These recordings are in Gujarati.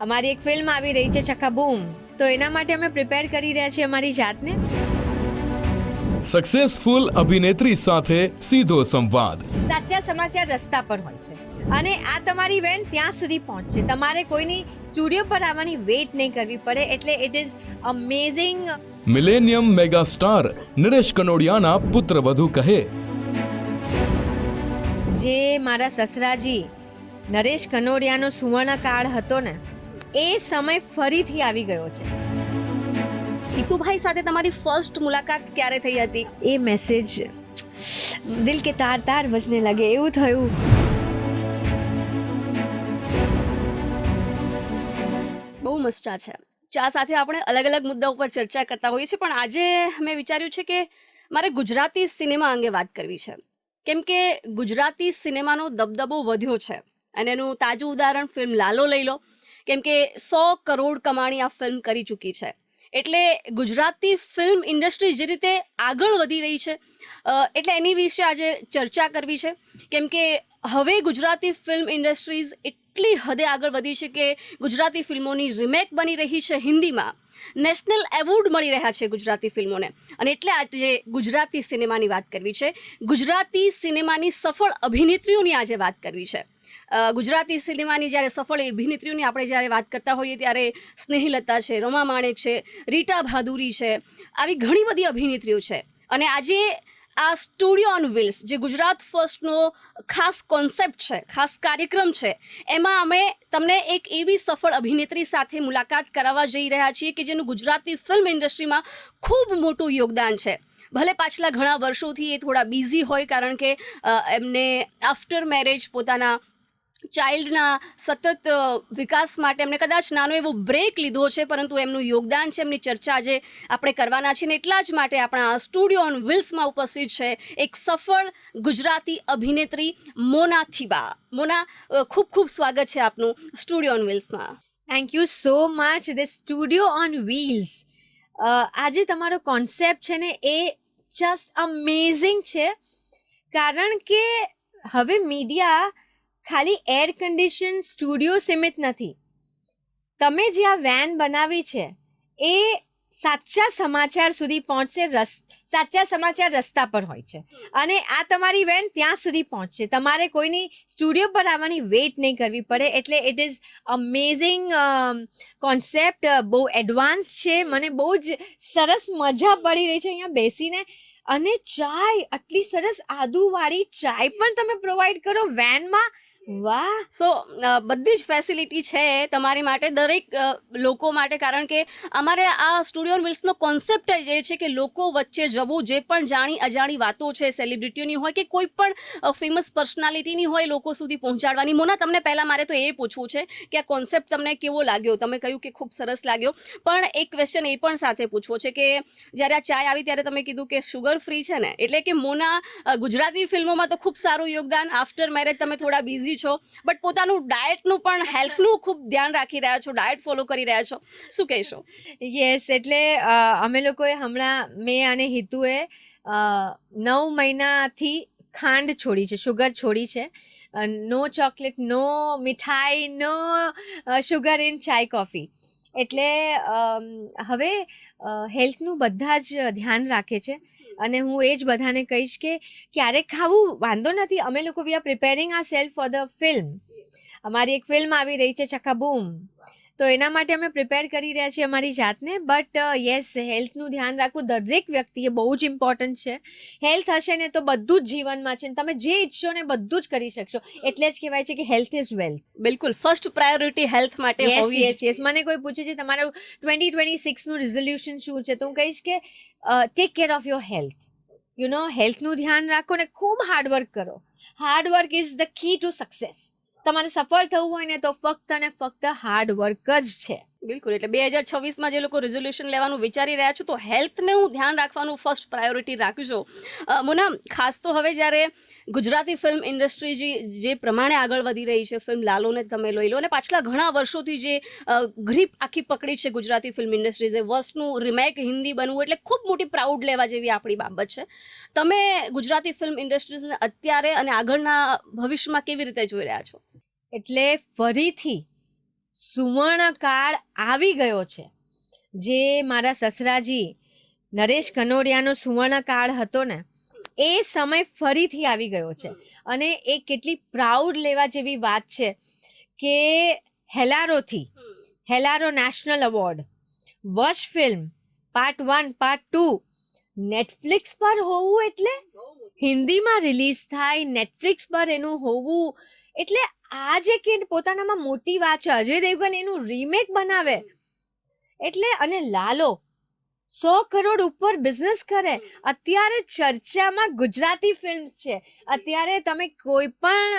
અમારી એક ફિલ્મ આવી રહી છે ચક્કા બૂમ, તો એના માટે અમે પ્રિપેર કરી રહ્યા છીએ અમારી જાતને. સક્સેસફુલ અભિનેત્રી સાથે સીધો સંવાદ. સાચા સમાચાર રસ્તા પર હોય છે અને આ તમારી વેન ત્યાં સુધી પહોંચશે. તમારે કોઈની સ્ટુડિયો પર આવવાની વેઇટ નહીં કરવી પડે. એટલે it is amazing. Millennium mega star Naresh કનોડિયાના પુત્રવધુ કહે, જે મારા સસરાજી નરેશ કનોડિયાનો સુવર્ણકાળ હતો ને, એ સમય ફરીથી આવી ગયો છે. હિતુભાઈ સાથે તમારી ફર્સ્ટ મુલાકાત ક્યારે થઈ હતી? એ મેસેજ દિલ કે તાર તાર બજને લાગે એવું થયું. બહુ મસ્ત ચા છે. ચા સાથે આપણે અલગ અલગ મુદ્દા ઉપર ચર્ચા કરતા હોઈએ છીએ, પણ આજે મેં વિચાર્યું છે કે મારે ગુજરાતી સિનેમા અંગે વાત કરવી છે. કેમ કે ગુજરાતી સિનેમાનો દબદબો વધ્યો છે અને એનું તાજું ઉદાહરણ ફિલ્મ લાલો લઈ લો. કેમ કે 100 કરોડ કમાણી આ ફિલ્મ કરી ચૂકી છે. એટલે ગુજરાતી ફિલ્મ ઇન્ડસ્ટ્રી જે રીતે આગળ વધી રહી છે, એટલે એની વિશે આજે ચર્ચા કરવી છે. કેમ કે હવે ગુજરાતી ફિલ્મ ઇન્ડસ્ટ્રીઝ એટલી હદે આગળ વધી છે કે ગુજરાતી ફિલ્મોની રિમેક બની રહી છે હિન્દીમાં. નેશનલ એવોર્ડ મળી રહ્યા છે ગુજરાતી ફિલ્મોને. અને એટલે આજે ગુજરાતી સિનેમાની વાત કરવી છે. ગુજરાતી સિનેમાની સફળ અભિનેત્રીઓની આજે વાત કરવી છે. ગુજરાતી સિનેમાની જ્યારે સફળ અભિનેત્રીઓની આપણે જ્યારે વાત કરતા હોઈએ ત્યારે સ્નેહલતા છે, રમા માણેક છે, રીટા ભાદુરી છે, આવી ઘણી બધી અભિનેત્રીઓ છે. અને આજે આ સ્ટુડિયો ઓન વ્હીલ્સ જે ગુજરાત ફર્સ્ટનો ખાસ કોન્સેપ્ટ છે, ખાસ કાર્યક્રમ છે, એમાં અમે તમને એક એવી સફળ અભિનેત્રી સાથે મુલાકાત કરાવવા જઈ રહ્યા છીએ કે જેનું ગુજરાતી ફિલ્મ ઇન્ડસ્ટ્રીમાં ખૂબ મોટું યોગદાન છે. ભલે પાછલા ઘણા વર્ષોથી એ થોડા બિઝી હોય, કારણ કે એમને આફ્ટર મેરેજ પોતાના ચાઇલ્ડના સતત વિકાસ માટે એમને કદાચ નાનો એવો બ્રેક લીધો છે, પરંતુ એમનું યોગદાન છે, એમની ચર્ચા આજે આપણે કરવાના છીએ. ને એટલા જ માટે આપણા સ્ટુડિયો ઓન વ્હીલ્સમાં ઉપસ્થિત છે એક સફળ ગુજરાતી અભિનેત્રી મોના થીબા. મોના, ખૂબ ખૂબ સ્વાગત છે આપનું સ્ટુડિયો ઓન વ્હીલ્સમાં. Thank you so much. The studio on wheels, આજે તમારો કોન્સેપ્ટ છે ને એ જસ્ટ અમેઝિંગ છે. કારણ કે હવે મીડિયા ખાલી એર કન્ડિશન સ્ટુડિયો સીમિત નથી. તમે જે આ વેન બનાવી છે એ સાચા સમાચાર સુધી પહોંચશે. સાચા સમાચાર રસ્તા પર હોય છે અને આ તમારી વેન ત્યાં સુધી પહોંચશે. તમારે કોઈની સ્ટુડિયો પર આવવાની વેઇટ નહીં કરવી પડે. એટલે ઇટ ઇઝ અમેઝિંગ કોન્સેપ્ટ. બહુ એડવાન્સ છે. મને બહુ જ સરસ મજા પડી રહી છે અહીંયા બેસીને. અને ચાય, આટલી સરસ આદુવાળી ચાય પણ તમે પ્રોવાઈડ કરો વેનમાં. વાહ! સો બધી જ ફેસિલિટી છે તમારી માટે, દરેક લોકો માટે. કારણ કે અમારે આ સ્ટુડિયો ઓન વ્હીલ્સનો કોન્સેપ્ટ જ એ છે કે લોકો વચ્ચે જવું, જે પણ જાણી અજાણી વાતો છે, સેલિબ્રિટીઓની હોય કે કોઈ પણ ફેમસ પર્સનાલિટીની હોય, લોકો સુધી પહોંચાડવાની. મોના, તમને પહેલાં મારે તો એ પૂછવું છે કે આ કોન્સેપ્ટ તમને કેવો લાગ્યો? તમે કહ્યું કે ખૂબ સરસ લાગ્યો, પણ એક ક્વેશ્ચન એ પણ સાથે પૂછવો છે કે જ્યારે આ ચાય આવી ત્યારે તમે કીધું કે શુગર ફ્રી છે ને, એટલે કે મોના, ગુજરાતી ફિલ્મોમાં તો ખૂબ સારું યોગદાન. આફ્ટર મેરેજ તમે થોડા બિઝી છો, બટ પોતાનું ડાયટનું પણ, હેલ્થનું ખૂબ ધ્યાન રાખી રહ્યા છો, ડાયટ ફોલો કરી રહ્યા છો. શું કહેશો? યસ, એટલે અમે લોકોએ હમણાં, મેં અને હિતુએ 9 મહિનાથી ખાંડ છોડી છે, શુગર છોડી છે. નો ચોકલેટ, નો મીઠાઈ, નો શુગર ઇન ચાય કોફી. એટલે હવે હેલ્થનું બધા જ ધ્યાન રાખે છે. અને હું એ જ બધાને કહીશ કે ક્યારેક ખાવું વાંધો નથી. અમે લોકો we are preparing our self for the film. અમારી એક ફિલ્મ આવી રહી છે ચક્કા બૂમ, તો એના માટે અમે પ્રિપેર કરી રહ્યા છીએ અમારી જાતને. બટ યસ, હેલ્થનું ધ્યાન રાખવું દરેક વ્યક્તિએ બહુ જ ઇમ્પોર્ટન્ટ છે. હેલ્થ હશે ને તો બધું જ જીવનમાં છે. તમે જે ઈચ્છો ને બધું જ કરી શકશો. એટલે જ કહેવાય છે કે હેલ્થ ઇઝ વેલ્થ. બિલકુલ, ફર્સ્ટ પ્રાયોરિટી હેલ્થ માટે હોવી જ. યસ. મને કોઈ પૂછે છે તમારું 2026નું રિઝોલ્યુશન શું છે, તો હું કહીશ કે take care of your health. હેલ્થનું ધ્યાન રાખો ને ખૂબ હાર્ડવર્ક કરો. Hard work is the key to success. તમારે સફળ થવું હોય ને તો ફક્ત અને ફક્ત હાર્ડવર્ક જ છે. બિલકુલ. એટલે 2026માં જે લોકો રિઝોલ્યુશન લેવાનું વિચારી રહ્યા છો, તો હેલ્થને હું ધ્યાન રાખવાનું ફર્સ્ટ પ્રાયોરિટી રાખજો. મોના, ખાસ તો હવે જ્યારે ગુજરાતી ફિલ્મ ઇન્ડસ્ટ્રી જે પ્રમાણે આગળ વધી રહી છે, ફિલ્મ લાલોને તમે લઈ લો, અને પાછલા ઘણા વર્ષોથી જે ગ્રીપ આખી પકડી છે ગુજરાતી ફિલ્મ ઇન્ડસ્ટ્રીઝે, વર્ષનું રિમેક હિન્દી બનવું એટલે ખૂબ મોટી પ્રાઉડ લેવા જેવી આપણી બાબત છે. તમે ગુજરાતી ફિલ્મ ઇન્ડસ્ટ્રીઝને અત્યારે અને આગળના ભવિષ્યમાં કેવી રીતે જોઈ રહ્યા છો? એટલે ફરીથી સુવર્ણકાળ આવી ગયો છે. જે મારા સસરાજી નરેશ કનોડિયાનો સુવર્ણકાળ હતો ને, એ સમય ફરીથી આવી ગયો છે. અને એ કેટલી પ્રાઉડ લેવા જેવી વાત છે કે હેલારો નેશનલ એવોર્ડ, વર્ષ ફિલ્મ, પાર્ટ 1 પાર્ટ 2 નેટફ્લિક્સ પર હોવું એટલે હિન્દીમાં રિલીઝ થાય, નેટફ્લિક્સ પર એનું હોવું એટલે આ જે કે પોતાનામાં મોટી વાત છે. અજય દેવગન એનું રીમેક બનાવે એટલે, અને લાલો 100 કરોડ ઉપર બિઝનેસ કરે. અત્યારે ચર્ચામાં ગુજરાતી ફિલ્મ્સ છે. અત્યારે તમે કોઈ પણ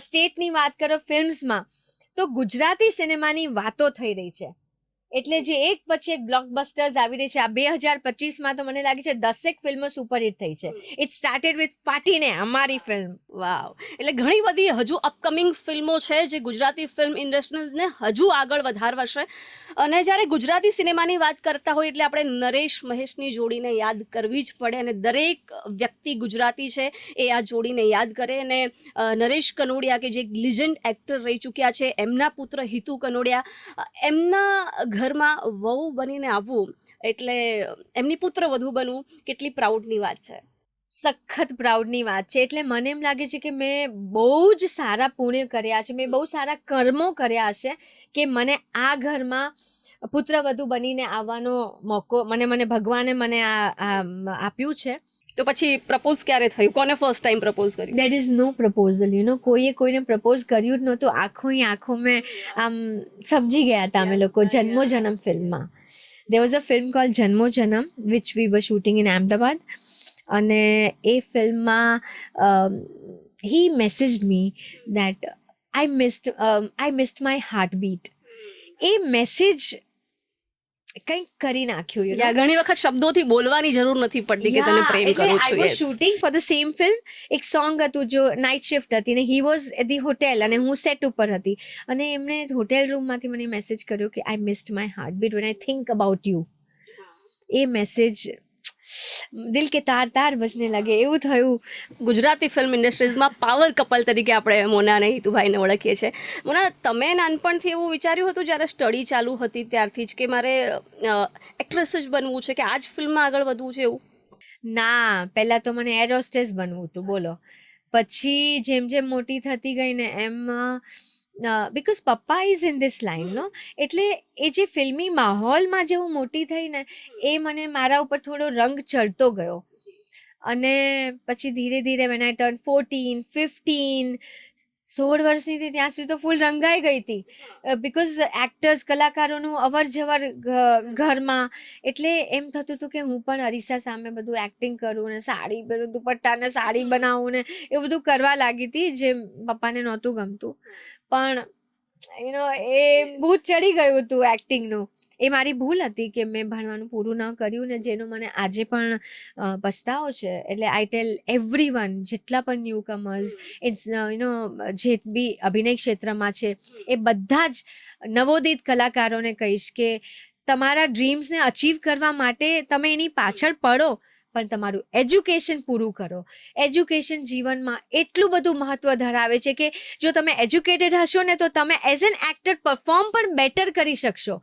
સ્ટેટની વાત કરો ફિલ્મ્સમાં તો ગુજરાતી સિનેમાની વાતો થઈ રહી છે. એટલે જે એક પછી એક બ્લોકબસ્ટર્સ આવી રહી છે. આ 2025માં તો મને લાગે છે 10 ફિલ્મો સુપરહિટ થઈ છે. ઇટ સ્ટાર્ટેડ વિથ ફાટીને, અમારી ફિલ્મ. વાવ, એટલે ઘણી બધી હજુ અપકમિંગ ફિલ્મો છે જે ગુજરાતી ફિલ્મ ઇન્ડસ્ટ્રીને હજુ આગળ વધારશે. અને જ્યારે ગુજરાતી સિનેમાની વાત કરતા હોય એટલે આપણે નરેશ મહેશની જોડીને યાદ કરવી જ પડે. અને દરેક વ્યક્તિ ગુજરાતી છે એ આ જોડીને યાદ કરે. અને નરેશ કનોડિયા કે જે એક લિજેન્ડ એક્ટર રહી ચૂક્યા છે, એમના પુત્ર હિતુ કનોડિયા, એમના ઘરમાં વહુ બનીને આવવું એટલે એમની પુત્ર વધુ બનવું કેટલી પ્રાઉડની વાત છે. સખત પ્રાઉડની વાત છે. એટલે મને એમ લાગે છે કે મેં બહુ જ સારા પુણ્ય કર્યા છે, મેં બહુ સારા કર્મો કર્યા છે કે મને આ ઘરમાં પુત્રવધુ બનીને આવવાનો મોકો મને ભગવાને મને આપ્યું છે. તો પછી પ્રપોઝ ક્યારે થયું? કોને ફર્સ્ટ ટાઈમ પ્રપોઝ કર્યું? દેટ ઇઝ નો પ્રપોઝલ, કોઈએ કોઈને પ્રપોઝ કર્યું જ નહોતું. આંખો મેં આમ સમજી ગયા હતા અમે લોકો જન્મો જન્મ ફિલ્મમાં. there was a film called જન્મો જન્મ which we were shooting in Ahmedabad. અને એ ફિલ્મમાં he messaged me that I missed my heartbeat. A message કંઈક કરી નાખ્યું. ઘણી વખત શબ્દોથી બોલવાની જરૂર નથી પડતી કે તને પ્રેમ કરું છું. I was shooting for the same film. એક સોંગ હતું જો નાઇટ શિફ્ટ હતી ને he was at the hotel અને હું સેટ ઉપર હતી. અને એમને હોટેલ રૂમમાંથી મને મેસેજ કર્યો કે I missed my heartbeat when I think about you. એ મેસેજ દિલ કે તાર તાર બજને લાગે એવું થયું. ગુજરાતી ફિલ્મ ઇન્ડસ્ટ્રીઝમાં પાવર કપલ તરીકે આપણે મોના અને હિતુભાઈને ઓળખીએ છીએ. મોના, તમે નાનપણથી એવું વિચાર્યું હતું જ્યારે સ્ટડી ચાલુ હતી ત્યારથી જ કે મારે એક્ટ્રેસ જ બનવું છે કે આ જ ફિલ્મમાં આગળ વધવું છે એવું? ના, પહેલાં તો મને એર હોસ્ટેસ બનવું હતું, બોલો. પછી જેમ જેમ મોટી થતી ગઈ ને એમ બિકોઝ પપ્પા ઇઝ ઇન ધીસ લાઇન નો, એટલે એ જે ફિલ્મી માહોલમાં જે હું મોટી થઈ ને એ મને મારા ઉપર થોડો રંગ ચડતો ગયો. અને પછી ધીરે ધીરે વેન આઈ ટર્ન 14, 15, 16 વર્ષની હતી ત્યાં સુધી તો ફૂલ રંગાઈ ગઈ હતી. બિકોઝ એક્ટર્સ, કલાકારોનું અવર જવર ઘરમાં, એટલે એમ થતું હતું કે હું પણ અરીસા સામે બધું એક્ટિંગ કરું ને સાડી પહેરું, દુપટ્ટાને સાડી બનાવું ને એવું બધું કરવા લાગી હતી જે પપ્પાને નહોતું ગમતું. પણ એ ભૂત ચડી ગયું હતું એક્ટિંગનું. એ મારી ભૂલ હતી કે મેં ભણવાનું પૂરું ન કર્યું ને જેનો મને આજે પણ પછતાવો છે. એટલે આઈ ટેલ એવરીવન, જેટલા પણ ન્યૂ કમર્સ, ઇટ્સ જે બી અભિનય ક્ષેત્રમાં છે એ બધા જ નવોદિત કલાકારોને કહીશ કે તમારા ડ્રીમ્સને અચીવ કરવા માટે તમે એની પાછળ પડો, પણ તમારું એજ્યુકેશન પૂરું કરો. એજ્યુકેશન જીવનમાં એટલું બધું મહત્ત્વ ધરાવે છે કે જો તમે એજ્યુકેટેડ હશો ને તો તમે એઝ એન એક્ટર પરફોર્મ પણ બેટર કરી શકશો.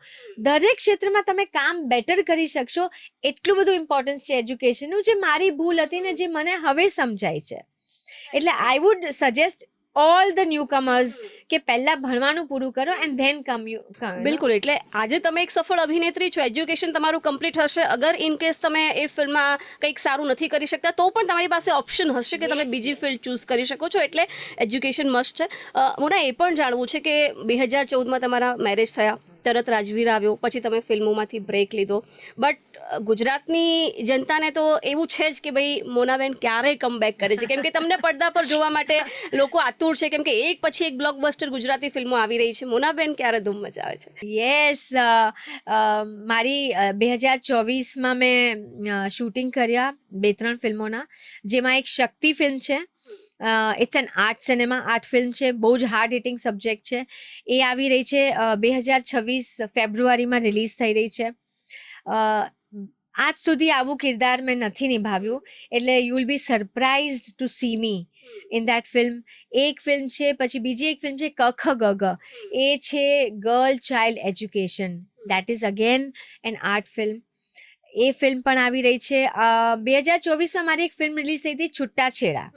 દરેક ક્ષેત્રમાં તમે કામ બેટર કરી શકશો. એટલું બધું ઇમ્પોર્ટન્સ છે એજ્યુકેશનનું, જે મારી ભૂલ હતી ને જે મને હવે સમજાય છે. એટલે I would suggest all the new comers કે પહેલાં ભણવાનું પૂરું કરો એન્ડ ધેન કમ. બિલકુલ. એટલે આજે તમે એક સફળ અભિનેત્રી છો, એજ્યુકેશન તમારું કમ્પ્લીટ હશે. અગર ઇન કેસ તમે એ ફિલ્મમાં કંઈક સારું નથી કરી શકતા તો પણ તમારી પાસે ઓપ્શન હશે કે તમે બીજી ફિલ્ડ ચૂઝ કરી શકો છો. એટલે એજ્યુકેશન મસ્ટ છે. મોના, એ પણ જાણવું છે કે 2014માં તમારા મેરેજ થયા, તરત રાજવીર આવ્યો, પછી તમે ફિલ્મોમાંથી બ્રેક લીધો. બટ ગુજરાતની જનતાને તો એવું છે જ કે ભાઈ મોનાબેન ક્યારે કમબેક કરે છે, કેમ કે તમને પડદા પર જોવા માટે લોકો આતુર છે, કેમ કે એક પછી એક બ્લોકબસ્ટર ગુજરાતી ફિલ્મો આવી રહી છે. મોનાબેન ક્યારે ધૂમ મચાવે છે? યસ, મારી 2024માં મેં શૂટિંગ કર્યા 2-3 ફિલ્મોના, જેમાં એક શક્તિ ફિલ્મ છે. It's an art cinema, art film છે, બહુ જ હાર્ડ હિટિંગ સબ્જેક્ટ છે. એ આવી રહી છે 2026 ફેબ્રુઆરીમાં રિલીઝ થઈ રહી છે. આજ સુધી આવું કિરદાર મેં નથી નિભાવ્યું, એટલે you will be surprised to see me in that film. એક ફિલ્મ છે, પછી બીજી એક ફિલ્મ છે કખ ગગ, એ છે girl child education. That is again N art film. A film પણ આવી રહી છે. 2024માં મારી એક ફિલ્મ રિલીઝ થઈ હતી છૂટાછેડા.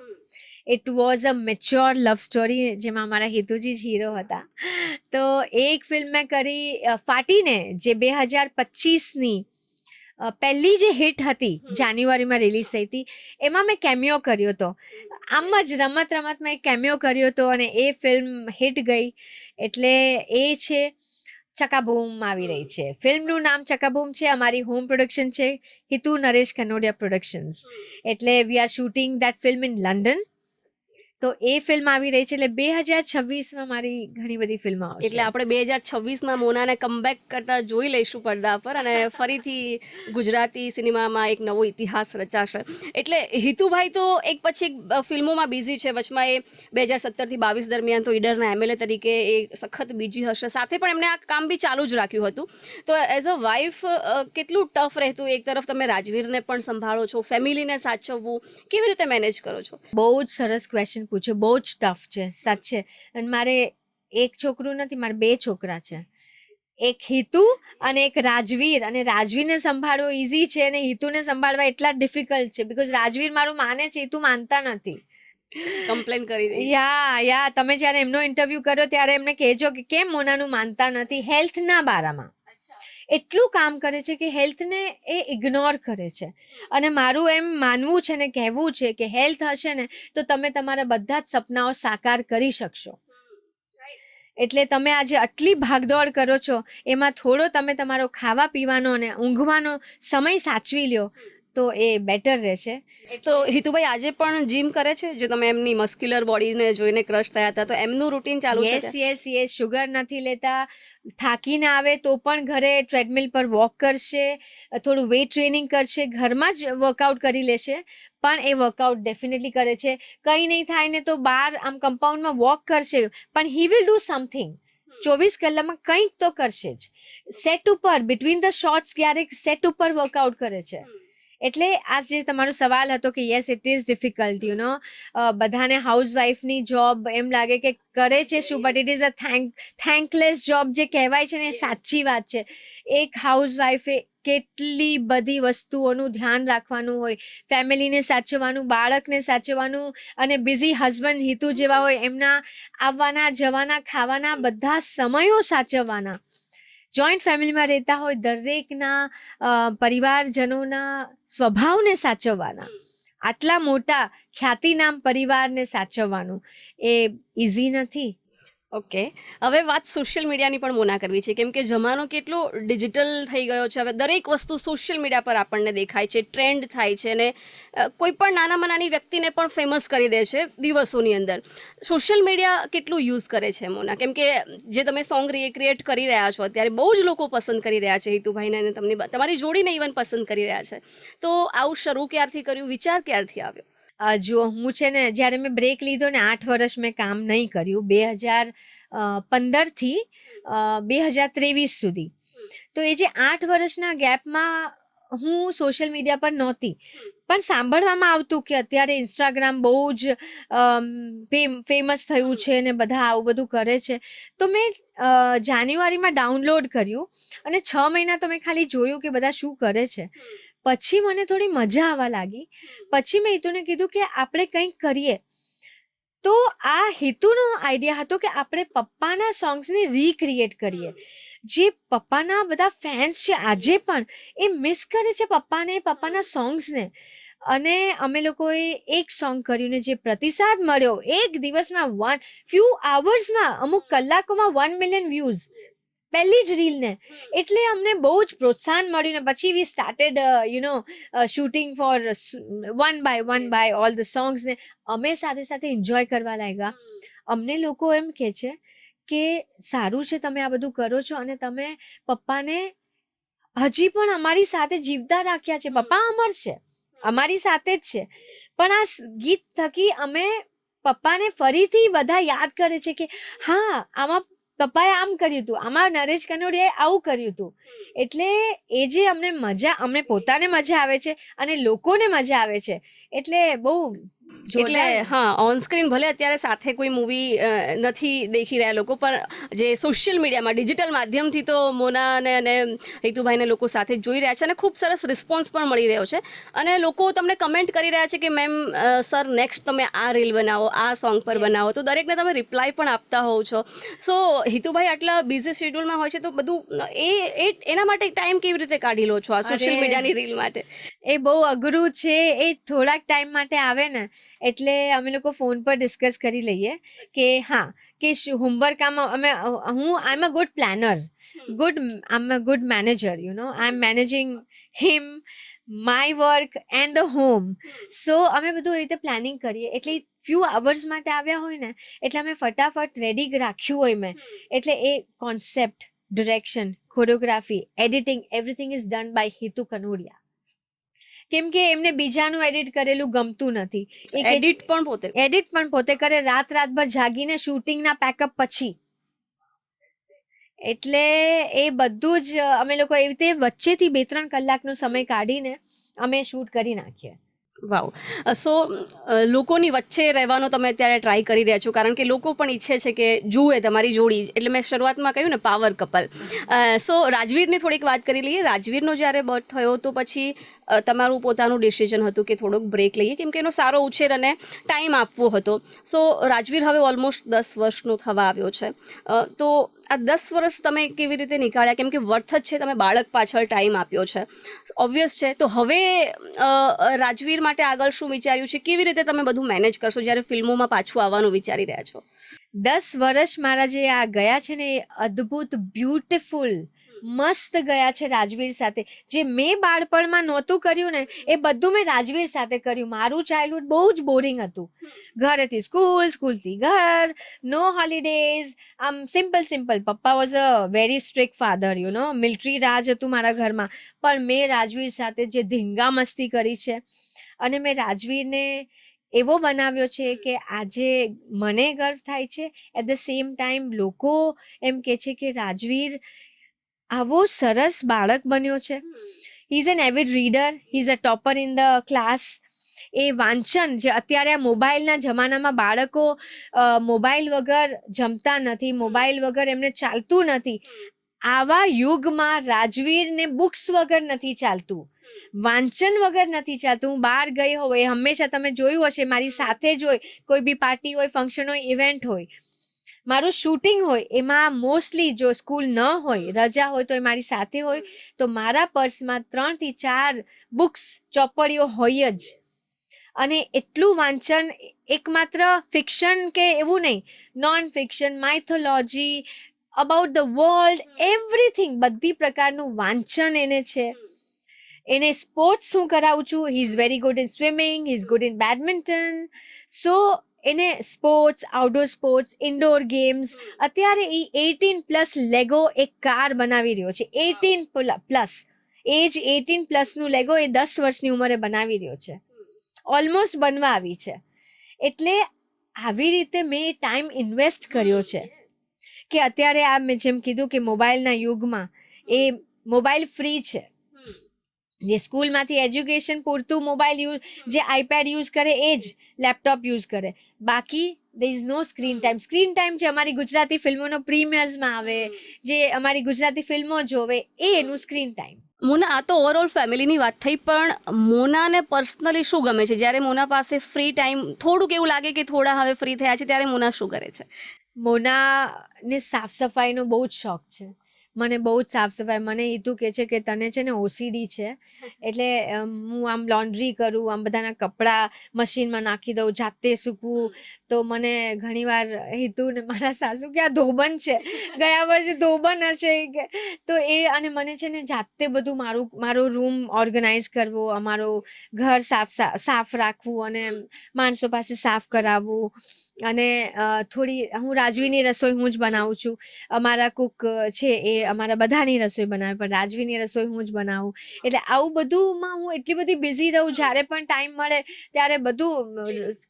It was a mature love story, જેમાં મારા હેતુજી જ હીરો હતા. તો એક ફિલ્મ મેં કરી ફાટીને, જે 2025ની પહેલી જે હિટ હતી, જાન્યુઆરીમાં રિલીઝ થઈ હતી. એમાં મેં કેમિયો કર્યો હતો. આમ જ રમતમાં એક કેમિયો કર્યો હતો અને એ ફિલ્મ હિટ ગઈ. એટલે એ છે ચકાબૂમ આવી રહી છે. ફિલ્મનું નામ ચકાબૂમ છે. અમારી હોમ પ્રોડક્શન છે હિતુ નરેશ કનોડિયા પ્રોડક્શન્સ. એટલે we are shooting that film in London. તો એ ફિલ્મ આવી રહી છે. એટલે 2026માં મારી ઘણી બધી ફિલ્મો આવશે. એટલે આપણે 2026માં મોનાને કમબેક કરતા જોઈ લઈશું પડદા પર, અને ફરીથી ગુજરાતી સિનેમામાં એક નવો ઇતિહાસ રચાશે. એટલે હિતુભાઈ તો એક પછી એક ફિલ્મોમાં બિઝી છે. વચમાં એ 2017થી 22 દરમિયાન તો ઈડરના MLA તરીકે એ સખત બીજી હશે. સાથે પણ એમણે આ કામ બી ચાલુ જ રાખ્યું હતું. તો એઝ અ વાઇફ કેટલું ટફ રહેતું? એક તરફ તમે રાજવીરને પણ સંભાળો છો, ફેમિલીને સાચવવું કેવી રીતે મેનેજ કરો છો? બહુ જ સરસ ક્વેશ્ચન પૂછ્યો. બહુ જ ટફ છે, સાચે. અને મારે એક છોકરું નથી, મારે 2 છોકરા છે. એક હિતુ અને એક રાજવીર. અને રાજવીરને સંભાળવો ઇઝી છે અને હિતુને સંભાળવા એટલા જ ડિફિકલ્ટ છે. બીકોઝ રાજવીર મારું માને છે, હિતુ માનતા નથી. કમ્પ્લેન કરી દઈ. યા તમે જ્યારે એમનો ઇન્ટરવ્યુ કર્યો ત્યારે એમને કહેજો કે કેમ મોનાનું માનતા નથી. હેલ્થના બારામાં એટલું કામ કરે છે કે હેલ્થને એ ઇગ્નોર કરે છે. અને મારું એમ માનવું છે ને કહેવું છે કે હેલ્થ હશે ને તો તમે તમારા બધા જ સપનાઓ સાકાર કરી શકશો. એટલે તમે આજે આટલી ભાગદોડ કરો છો, એમાં થોડો તમે તમારો ખાવા પીવાનો અને ઊંઘવાનો સમય સાચવી લ્યો તો એ બેટર રહેશે. તો હિતુભાઈ આજે પણ જીમ કરે છે? જે તમે એમની મસ્ક્યુલર બોડીને જોઈને ક્રશ થયા હતા, તો એમનું રૂટીન ચાલુ છે? યસ. શુગર નથી લેતા. થાકીને આવે તો પણ ઘરે ટ્રેડમિલ પર વોક કરશે, થોડું વેઇટ ટ્રેનિંગ કરશે, ઘરમાં જ વર્કઆઉટ કરી લેશે. પણ એ વર્કઆઉટ ડેફિનેટલી કરે છે. કંઈ નહીં થાય ને તો બહાર આમ કમ્પાઉન્ડમાં વોક કરશે, પણ હી વિલ ડુ સમથિંગ. 24 કલાકમાં કંઈક તો કરશે જ. સેટ ઉપર બિટવીન ધ શોટ્સ ક્યારેક સેટ ઉપર વર્કઆઉટ કરે છે. એટલે આ જે તમારો સવાલ હતો કે યસ ઇટ ઇઝ ડિફિકલ્ટ બધાને હાઉસવાઈફની જોબ એમ લાગે કે કરે છે શું, but it is a thankless job જે કહેવાય છે ને, એ સાચી વાત છે. એક હાઉસવાઈફે કેટલી બધી વસ્તુઓનું ધ્યાન રાખવાનું હોય, ફેમિલીને સાચવવાનું, બાળકને સાચવવાનું, અને બિઝી હસબન્ડ હિતુ જેવા હોય એમના આવવાના જવાના ખાવાના બધા સમયો સાચવવાના. જોઈન્ટ ફેમિલીમાં રહેતા હોય દરેકના પરિવારજનોના સ્વભાવને સાચવવાના. આટલા મોટા ખ્યાતિનામ પરિવારને સાચવવાનું એ ઇઝી નથી. ઓકે, હવે વાત સોશિયલ મીડિયાની પણ મોના કરવી છે, કેમ કે જમાનો કેટલો ડિજિટલ થઈ ગયો છે. હવે દરેક વસ્તુ સોશિયલ મીડિયા પર આપણને દેખાય છે, ટ્રેન્ડ થાય છે, અને કોઈ પણ નાનામાં નાની વ્યક્તિને પણ ફેમસ કરી દે છે દિવસોની અંદર. સોશિયલ મીડિયા કેટલું યુઝ કરે છે મોના? કેમ કે જે તમે સોંગ રિક્રિએટ કરી રહ્યા છો અત્યારે બહુ જ લોકો પસંદ કરી રહ્યા છે, હિતુભાઈને અને તમારી જોડીને ઇવન પસંદ કરી રહ્યા છે. તો આવું શરૂ ક્યારથી કર્યું? વિચાર ક્યારથી આવ્યો? જો હું છે ને, જ્યારે મેં બ્રેક લીધો ને 8 વર્ષ મેં કામ નહીં કર્યું, 2015થી 2023 સુધી. તો એ જે 8 વર્ષના ગેપમાં હું સોશિયલ મીડિયા પર નહોતી, પણ સાંભળવામાં આવતું કે અત્યારે ઇન્સ્ટાગ્રામ બહુ જ ફેમસ થયું છે ને બધા આવું બધું કરે છે. તો મેં જાન્યુઆરીમાં ડાઉનલોડ કર્યું અને 6 મહિના તો મેં ખાલી જોયું કે બધા શું કરે છે. પછી મને થોડી મજા આવવા લાગી. પછી મેં હિતુને કીધું કે આપણે કંઈક કરીએ. તો આ હિતુનો આઈડિયા હતો કે આપણે પપ્પાના સોંગ્સને રીક્રિએટ કરીએ. જે પપ્પાના બધા ફેન્સ છે આજે પણ એ મિસ કરે છે પપ્પાના સોંગ્સને. અને અમે લોકોએ એક સોંગ કર્યું ને જે પ્રતિસાદ મળ્યો એક દિવસમાં ફ્યુ આવર્સમાં, અમુક કલાકોમાં 1 મિલિયન વ્યૂઝ પહેલી જ રીલને. એટલે અમને બહુ જ પ્રોત્સાહન મળ્યું ને પછી we started shooting for one by all the songs ને અમે સાથે સાથે એન્જોય કરવા લાગ્યા. અમને લોકો એમ કહે છે કે સારું છે તમે આ બધું કરો છો અને તમે પપ્પાને હજી પણ અમારી સાથે જીવતા રાખ્યા છે. પપ્પા અમર છે, અમારી સાથે જ છે, પણ આ ગીત થકી અમે પપ્પાને ફરીથી બધા યાદ કરે છે કે હા આમાં પપ્પાએ આમ કર્યું હતું, આમાં નરેશ કનોડિયાએ આવું કર્યું હતું. એટલે એ જે અમને પોતાને મજા આવે છે અને લોકોને મજા આવે છે. એટલે બહુ એટલે હા, ઓન સ્ક્રીન ભલે અત્યારે સાથે કોઈ મૂવી નથી દેખી રહ્યા લોકો, પણ જે સોશિયલ મીડિયામાં ડિજિટલ માધ્યમથી તો મોનાને અને હિતુભાઈને લોકો સાથે જોઈ રહ્યા છે અને ખૂબ સરસ રિસ્પોન્સ પણ મળી રહ્યો છે. અને લોકો તમને કમેન્ટ કરી રહ્યા છે કે મેમ સર નેક્સ્ટ તમે આ રીલ બનાવો, આ સોંગ પર બનાવો, તો દરેકને તમે રિપ્લાય પણ આપતા હોવ છો. સો હિતુભાઈ આટલા બિઝી શેડ્યુલમાં હોય છે તો બધું એના માટે ટાઈમ કેવી રીતે કાઢી લો છો આ સોશિયલ મીડિયાની રીલ માટે? એ બહુ અઘરું છે. એ થોડાક ટાઈમ માટે આવે ને એટલે અમે લોકો ફોન પર ડિસ્કસ કરી લઈએ કે હા કે homework I am a good planner, I am a good manager, I am managing him, my work and the home. So અમે બધું એ રીતે પ્લાનિંગ કરીએ. એટલે ફ્યુ અવર્સ માટે આવ્યા હોય ને એટલે અમે ફટાફટ રેડી રાખ્યું હોય મેં. એટલે એ concept, direction, choreography, editing, everything is done by Hitu Kanodia. કેમ કે એમને બીજાનું એડિટ કરેલું ગમતું નથી. એડિટ પણ પોતે કરે, રાતભર જાગીને શૂટિંગના પેકઅપ પછી. એટલે એ બધું જ અમે લોકો એવી રીતે વચ્ચેથી 2-3 કલાકનો સમય કાઢીને અમે શૂટ કરી નાખીએ. વાવ. સો લોકોની વચ્ચે રહેવાનો તમે અત્યારે ટ્રાય કરી રહ્યા છો, કારણ કે લોકો પણ ઈચ્છે છે કે જુએ તમારી જોડી. એટલે મેં શરૂઆતમાં કહ્યું ને, પાવર કપલ. સો રાજવીરની થોડીક વાત કરી લઈએ. રાજવીરનો જ્યારે બર્થ થયો તો પછી તમારું પોતાનું ડિસિઝન હતું કે થોડોક બ્રેક લઈએ, કેમ કે એનો સારો ઉછેર અને ટાઈમ આપવો હતો. સો રાજવીર હવે ઓલમોસ્ટ 10 વર્ષનો થવા આવ્યો છે. તો આ 10 વર્ષ તમે કેવી રીતે નીકાળ્યા? કેમ કે વર્થ જ છે, તમે બાળક પાછળ ટાઈમ આપ્યો છે, ઓબ્વિયસ છે. તો હવે રાજવીર માટે આગળ શું વિચાર્યું છે? કેવી રીતે તમે બધું મેનેજ કરશો જ્યારે ફિલ્મોમાં પાછું આવવાનું વિચારી રહ્યા છો? 10 વર્ષ મારા જે આ ગયા છે ને એ અદ્ભુત, બ્યુટીફુલ, મસ્ત ગયા છે રાજવીર સાથે. જે મેં બાળપણમાં નહોતું કર્યું ને એ બધું મેં રાજવીર સાથે કર્યું. મારું ચાઇલ્ડહુડ બહુ જ બોરિંગ હતું. ઘરેથી સ્કૂલ, સ્કૂલથી ઘર, નો હોલિડેઝ, આમ સિમ્પલ. પપ્પા was a very strict father, military રાજ હતું મારા ઘરમાં. પણ મેં રાજવીર સાથે જે ધીંગા મસ્તી કરી છે અને મેં રાજવીરને એવો બનાવ્યો છે કે આજે મને ગર્વ થાય છે. એટ ધ સેમ ટાઈમ લોકો એમ કહે છે કે રાજવીર આવો સરસ બાળક બન્યો છે. He is an avid reader, he is a topper in the class. એ વાંચન જે અત્યારે આ મોબાઈલના જમાનામાં બાળકો મોબાઈલ વગર જમતા નથી, મોબાઈલ વગર એમને ચાલતું નથી. આવા યુગમાં રાજવીરને બુક્સ વગર નથી ચાલતું, વાંચન વગર નથી ચાલતું. હું બહાર ગઈ હોઉં, એ હંમેશા તમે જોયું હશે મારી સાથે જ હોય. કોઈ બી પાર્ટી હોય, ફંક્શન હોય, ઇવેન્ટ હોય, મારું શૂટિંગ હોય, એમાં મોસ્ટલી જો સ્કૂલ ન હોય, રજા હોય તો એ મારી સાથે હોય. તો મારા પર્સમાં 3 થી 4 બુક્સ, ચોપડીઓ હોય જ. અને એટલું વાંચન, એકમાત્ર ફિક્શન કે એવું નહીં, non fiction, mythology, about the world, everything, બધી પ્રકારનું વાંચન એને છે. એને સ્પોર્ટ્સ હું કરાવું છું. He is very good in swimming, he is good in badminton. So એને sports, outdoor sports, indoor games. અત્યારે એ 18+ લેગો એક કાર બનાવી રહ્યો છે. 18+, એજ 18+નું લેગો એ 10 વર્ષની ઉંમરે બનાવી રહ્યો છે. ઓલમોસ્ટ બનવા આવી છે. એટલે આવી રીતે મેં ટાઈમ ઇન્વેસ્ટ કર્યો છે કે અત્યારે આ મેં જેમ કીધું કે મોબાઈલના યુગમાં એ મોબાઈલ ફ્રી છે. જે સ્કૂલમાંથી એજ્યુકેશન પૂરતું મોબાઈલ જે આઈપેડ યુઝ કરે એ જ લેપટોપ યુઝ કરે. બાકી there is no screen time જે અમારી ગુજરાતી ફિલ્મોનો પ્રીમિયર્સમાં આવે, જે અમારી ગુજરાતી ફિલ્મો જોવે, એ એનું સ્ક્રીન ટાઈમ. મોના, આ તો ઓવરઓલ ફેમિલીની વાત થઈ, પણ મોનાને પર્સનલી શું ગમે છે? જ્યારે મોના પાસે ફ્રી ટાઈમ, થોડુંક એવું લાગે કે થોડા હવે ફ્રી થયા છે, ત્યારે મોના શું કરે છે? મોનાને સાફ સફાઈનો બહુ જ શોખ છે. મને બહુ જ સાફ સફાઈ. મને હિતુ કહે છે કે તને છે ને ઓસીડી છે, એટલે હું આમ લોન્ડ્રી કરું, આમ બધાના કપડાં મશીનમાં નાખી દઉં, જાતે સૂકવું. તો મને ઘણીવાર હિતુ ને મારા સાસુ કે આ ધોબન છે, ગયા વર્ષે ધોબન હશે. તો એ, અને મને છે ને જાતે બધું મારો રૂમ ઓર્ગેનાઇઝ કરવો, અમારો ઘર સાફ રાખવું અને માણસો પાસે સાફ કરાવવું. અને થોડી હું રાજવીની રસોઈ હું જ બનાવું છું. અમારા કુક છે એ અમારા બધાની રસોઈ બનાવે, પણ રાજવીની રસોઈ હું જ બનાવું. એટલે આવું બધુંમાં હું એટલી બધી બિઝી રહું, જ્યારે પણ ટાઈમ મળે ત્યારે બધું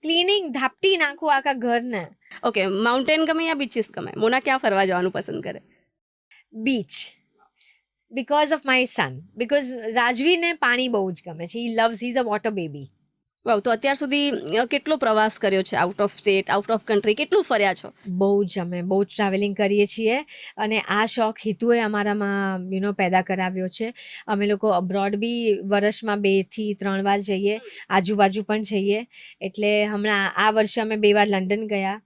ક્લિનિંગ, ધાપટી નાખું આખા ઘરને. ઓકે, માઉન્ટેન ગમે યા બીચીસ ગમે? મોના ક્યાં ફરવા જવાનું પસંદ કરે? Beach, because of my son. Because રાજવીરને પાણી બહુ જ ગમે છે. He is a water baby. Wow, તો અત્યાર સુધી કેટલો પ્રવાસ કર્યો છે? Out of state, out of country, કેટલું ફર્યા છો? બહુ જ અમે બહુ જ ટ્રાવેલિંગ કરીએ છીએ અને આ શોખ હિતુએ અમારામાં પેદા કરાવ્યો છે. અમે લોકો અબ્રોડ બી વર્ષમાં 2 થી 3 વાર જઈએ, આજુબાજુ પણ જઈએ. એટલે હમણાં આ વર્ષે અમે 2 વાર લંડન ગયા,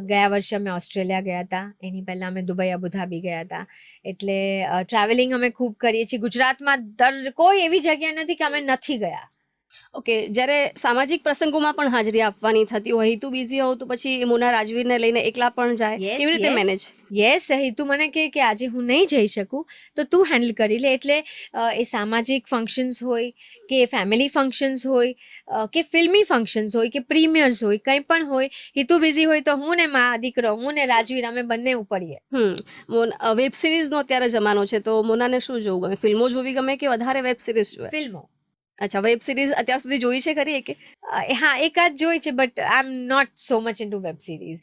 ગયા વર્ષે અમે ઓસ્ટ્રેલિયા ગયા હતા, એની પહેલાં અમે દુબઈ અબુધાબી ગયા હતા. એટલે ટ્રાવેલિંગ અમે ખૂબ કરીએ છીએ. ગુજરાતમાં કોઈ એવી જગ્યા નથી કે અમે નથી ગયા. ઓકે, જ્યારે સામાજિક પ્રસંગોમાં પણ હાજરી આપવાની થતી હોય, હિતુ બિઝી હોવ તો પછી મોના રાજવીરને લઈને એકલા પણ જાય, કેવી રીતે મેનેજ? યસ, હિતુ મને કહે કે આજે હું નહીં જઈ શકું તો તું હેન્ડલ કરી લે. એટલે એ સામાજિક ફંક્શન્સ હોય કે ફેમિલી ફંક્શન્સ હોય કે ફિલ્મી ફંક્શન્સ હોય કે પ્રીમિયર્સ હોય, કંઈ પણ હોય, હિતુ બિઝી હોય તો હું ને મા દીકરો, હું ને રાજવીર અમે બંને ઉપડીએ. વેબ સિરીઝનો અત્યારે જમાનો છે, તો મોનાને શું જોવું ગમે? ફિલ્મો જોવી ગમે કે વધારે વેબ સિરીઝ જોવે? ફિલ્મો. અચ્છા, વેબ સિરીઝ અત્યાર સુધી જોઈ છે ખરી કે? હા, એકાદ જોઈ છે, but I am not so much into web series.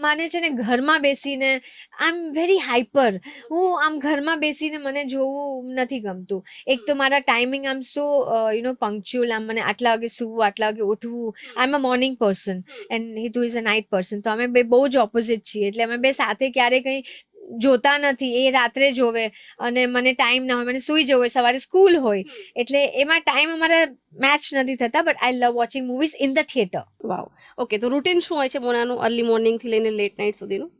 મને છે ને ઘરમાં બેસીને આઈ એમ વેરી હાઈપર. હું આમ ઘરમાં બેસીને મને જોવું નથી ગમતું. એક તો મારા ટાઈમિંગ આમ સો પંક્ચ્યુઅલ, આમ મને આટલા વાગે સૂવું, આટલા વાગે ઉઠવું. I am a morning person and Hitu is a night person. તો અમે બે બહુ જ ઓપોઝિટ છીએ. એટલે અમે બે સાથે ક્યારેય કંઈ જોતા નથી. એ રાત્રે જોવે અને મને ટાઈમ ના હોય, મને સૂઈ જવું હોય, સવારે સ્કૂલ હોય. એટલે એમાં ટાઈમ અમારા મેચ નથી થતા. But I love watching movies in the theatre. Wow, okay, તો રૂટીન શું હોય છે મોનાનું અર્લી મોર્નિંગથી લઈને લેટ નાઇટ સુધીનું?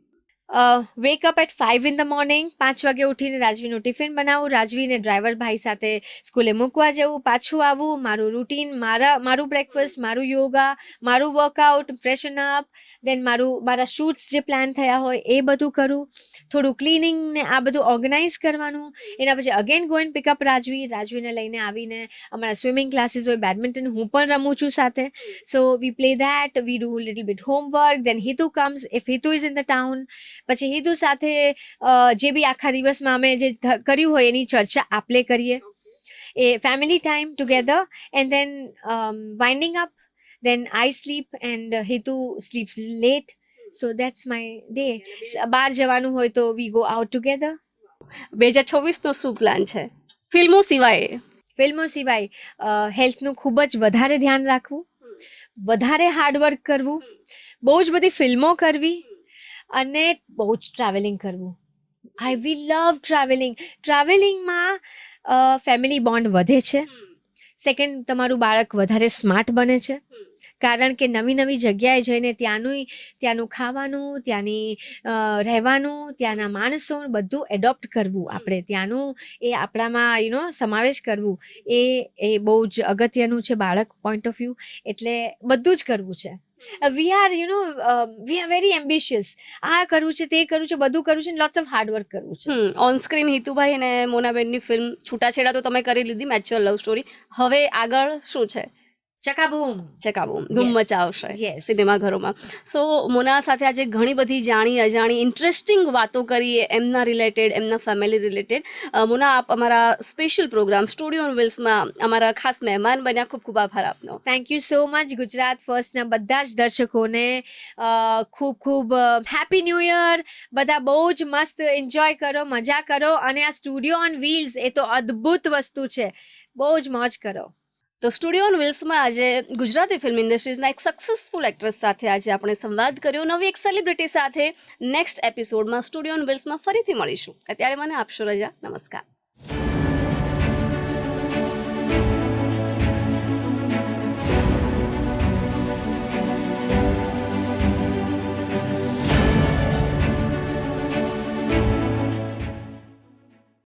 Wake up at 5 in the morning. 5 વાગે ઉઠીને રાજવીનું ટિફિન બનાવું, રાજવીને ડ્રાઈવર ભાઈ સાથે સ્કૂલે મૂકવા જવું, પાછું આવવું, મારું રૂટીન, મારું બ્રેકફાસ્ટ, મારું યોગા, મારું વર્કઆઉટ, ફ્રેશન અપ, દેન મારા શૂટ્સ જે પ્લાન થયા હોય એ બધું કરું, થોડું ક્લિનિંગ ને આ બધું ઓર્ગેનાઇઝ કરવાનું. એના પછી અગેન ગો એન્ડ પિકઅપ રાજવીને લઈને આવીને અમારા સ્વિમિંગ ક્લાસીસ હોય, બેડમિન્ટન હું પણ રમું છું સાથે. So we play that, we do little bit homework, then Hitu comes if Hitu is in the town. પછી હિતુ સાથે જે બી આખા દિવસમાં અમે જે કર્યું હોય એની ચર્ચા આપણે કરીએ. એ family time together and then winding up. Then I sleep and Hitu sleeps late. So that's my day. બહાર જવાનું હોય તો we go out together. 2026નો શું પ્લાન છે ફિલ્મો સિવાય? ફિલ્મો સિવાય હેલ્થનું ખૂબ જ વધારે ધ્યાન રાખવું, વધારે હાર્ડવર્ક કરવું, બહુ જ બધી ફિલ્મો કરવી અને બહુ જ ટ્રાવેલિંગ કરવું. આઈ વી લવ ટ્રાવેલિંગ. ટ્રાવેલિંગમાં ફેમિલી બોન્ડ વધે છે. સેકન્ડ, તમારું બાળક વધારે સ્માર્ટ બને છે. કારણ કે નવી જગ્યાએ જઈને ત્યાંનું ખાવાનું, ત્યાંની રહેવાનું, ત્યાંના માણસો બધું એડોપ્ટ કરવું, આપણે ત્યાંનું એ આપણામાં સમાવેશ કરવું, એ બહુ જ અગત્યનું છે બાળક પોઈન્ટ ઓફ વ્યૂ. એટલે બધું જ કરવું છે. We are very ambitious. આ કરવું છે, તે કરવું છે, બધું કરવું છે, લોટ્સ ઓફ હાર્ડવર્ક કરવું છે. ઓન સ્ક્રીન હિતુભાઈ અને મોનાબેનની ફિલ્મ છૂટાછેડા તો તમે કરી લીધી, મેચ્યોર લવ સ્ટોરી. હવે આગળ શું છે? ચકાબૂમ ધૂમ મચાવશે સિનેમાઘરોમાં. સો મોના સાથે આજે ઘણી બધી જાણી અજાણી ઇન્ટરેસ્ટિંગ વાતો કરીએ એમના રિલેટેડ, એમના ફેમિલી રિલેટેડ. મોના, આપ અમારા સ્પેશિયલ પ્રોગ્રામ સ્ટુડિયો ઓન વ્હીલ્સમાં અમારા ખાસ મહેમાન બન્યા, ખૂબ ખૂબ આભાર આપનો. Thank you so much. Gujarat ફર્સ્ટના બધા જ દર્શકોને ખૂબ ખૂબ હેપી ન્યૂ યર. બધા બહુ જ મસ્ત એન્જોય કરો, મજા કરો. અને આ સ્ટુડિયો ઓન વ્હીલ્સ એ તો અદ્ભુત વસ્તુ છે. બહુ જ મોજ કરો. તો સ્ટુડિયો ઓન વ્હીલ્સમાં આજે ગુજરાતી ફિલ્મ ઇન્ડસ્ટ્રીઝના એક સક્સેસફુલ એક્ટ્રેસ સાથે આજે આપણે સંવાદ કર્યો, નવી એક સેલિબ્રિટી સાથે. નેક્સ્ટ એપિસોડમાં સ્ટુડિયો ઓન વ્હીલ્સમાં ફરીથી મળીશું. અત્યારે મને આપશો રજા. નમસ્કાર.